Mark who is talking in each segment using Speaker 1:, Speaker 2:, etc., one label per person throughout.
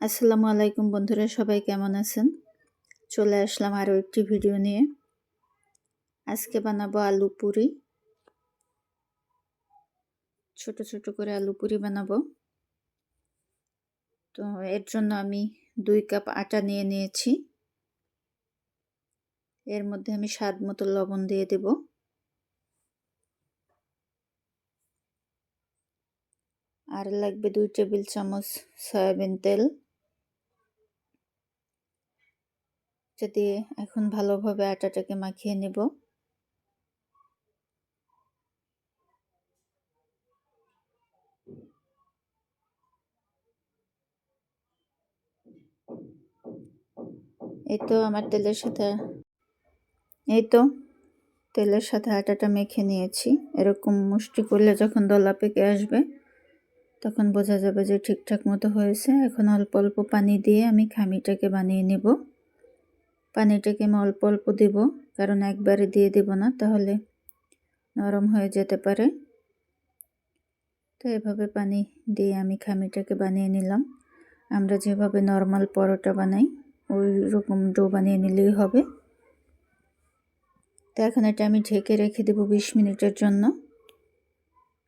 Speaker 1: আসসালামু আলাইকুম বন্ধুরা, সবাই কেমন আছেন? চলে আসলাম আরও একটি ভিডিও নিয়ে। আজকে বানাবো আলু পুরি। ছোট ছোট করে আলু পুরি বানাবো। তো এর জন্য আমি 2 কাপ আটা নিয়ে নিয়েছি। এর মধ্যে আমি স্বাদ মতো লবণ দিয়ে দেব। আর লাগবে 2 টেবিল চামচ সয়াবিন তেল। এটা দিয়ে এখন ভালোভাবে আটাটাকে মাখিয়ে নেব। এই তো তেলের সাথে আটাটা মেখে নিয়েছি। এরকম মুষ্টি করলে যখন দলা পেকে আসবে তখন বোঝা যাবে যে ঠিকঠাক মতো হয়েছে। এখন অল্প অল্প পানি দিয়ে আমি খামিটাকে বানিয়ে নেব। পানিটাকে আমি অল্প অল্প দেব, কারণ একবারে দিয়ে দেব না, তাহলে নরম হয়ে যেতে পারে। তো এভাবে পানি দিয়ে আমি খামিটাকে বানিয়ে নিলাম। আমরা যেভাবে নর্মাল পরোটা বানাই ওই রকম ডো বানিয়ে নিলেই হবে। তো এখন এটা আমি ঢেকে রেখে দেব 20 মিনিটের জন্য।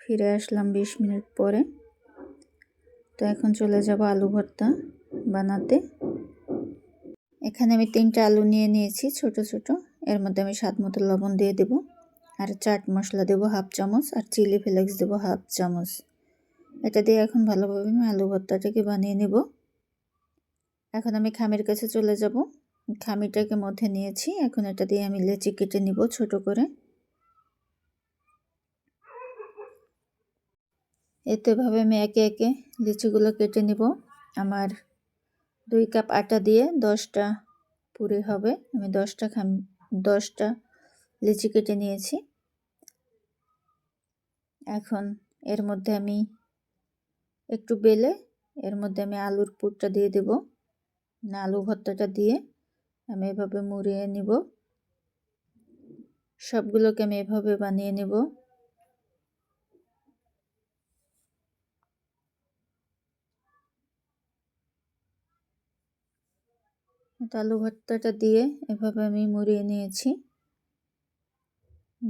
Speaker 1: ফিরে আসলাম 20 মিনিট পরে। তো এখন চলে যাব আলু ভর্তা বানাতে। এখানে আমি 3টা আলু নিয়ে নিয়েছি ছোট ছোট। এর মধ্যে আমি স্বাদ মতো লবণ দিয়ে দেব, আর চাট মশলা দেব 1/2 চামচ, আর চিলি ফ্লেক্স দেব 1/2 চামচ। এটা দিয়ে এখন ভালোভাবে আমি আলু ভর্তাটাকে বানিয়ে নেব। এখন আমি খামির কাছে চলে যাব। খামিটাকে মধ্যে নিয়েছি। এখন এটা দিয়ে আমি লেচি কেটে নিব ছোট করে। এভাবে আমি একে একে লিচিগুলো কেটে নিব। আমার 2 কাপ আটা দিয়ে 10টা পুরি হবে। আমি 10টা লিচি কেটে নিয়েছি। এখন এর মধ্যে আমি একটু বেলে এর মধ্যে আমি আলুর পুরটা দিয়ে দেব। আলু ভর্তাটা দিয়ে আমি এভাবে মুড়িয়ে নিব। সবগুলোকে আমি এভাবে বানিয়ে নেব। আলু ভর্তাটা দিয়ে এভাবে আমি মুড়িয়ে নিয়েছি।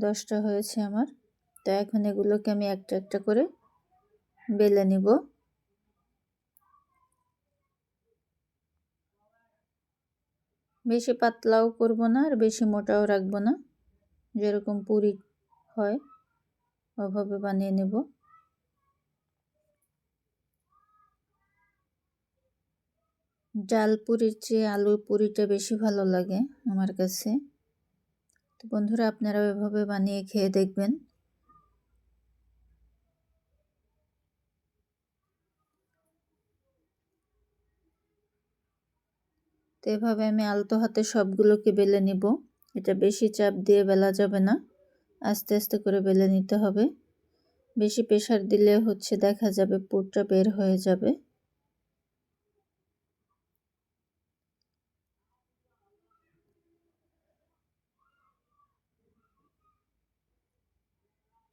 Speaker 1: 10টা হয়েছে আমার। তো এখন এগুলোকে আমি একটা একটা করে বেলে নিব। বেশি পাতলাও করব না, আর বেশি মোটাও রাখবো না। যেরকম পুরি হয় ওভাবে বানিয়ে নেব। ডাল পুরির চেয়ে আলু পুরিটা বেশি ভালো লাগে আমার কাছে। তো বন্ধুরা, আপনারা এভাবে বানিয়ে খেয়ে দেখবেন। তো এভাবে আমি আলতো হাতে সবগুলোকে বেলে নিব। এটা বেশি চাপ দিয়ে বেলা যাবে না, আস্তে আস্তে করে বেলে নিতে হবে। বেশি প্রেসার দিলে দেখা যাবে পুরটা বের হয়ে যাবে।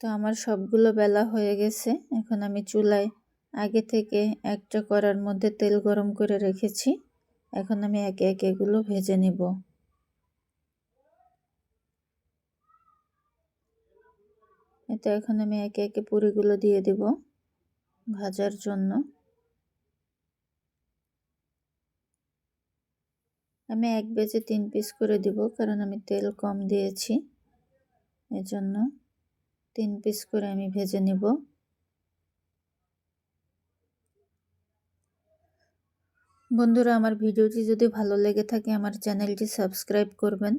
Speaker 1: তো আমার সবগুলো বেলা হয়ে গেছে। এখন আমি চুলায় আগে থেকে একটা কড়ার মধ্যে তেল গরম করে রেখেছি। এখন আমি একে একে এগুলো ভেজে নিব। এতে এখন আমি একে একে পুরিগুলো দিয়ে দেব ভাজার জন্য। আমি 1 বেজে 3 পিস করে দিব, কারণ আমি তেল কম দিয়েছি, এজন্য 3 পিস করে আমি ভেজে নিব। বন্ধুরা, আমার ভিডিওটি যদি ভালো লেগে থাকে আমার চ্যানেলটি সাবস্ক্রাইব করবেন,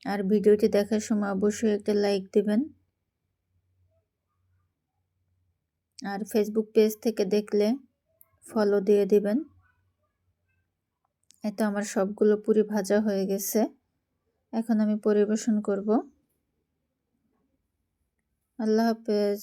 Speaker 1: আর ভিডিওটি দেখার সময় অবশ্যই একটা লাইক দিবেন। আর ফেসবুক পেজ থেকে দেখলে ফলো দিয়ে দিবেন। এতে আমার সবগুলো পুরি ভাজা হয়ে গেছে। এখন আমি পরিবেশন করব। আল্লাহ হাফেজ।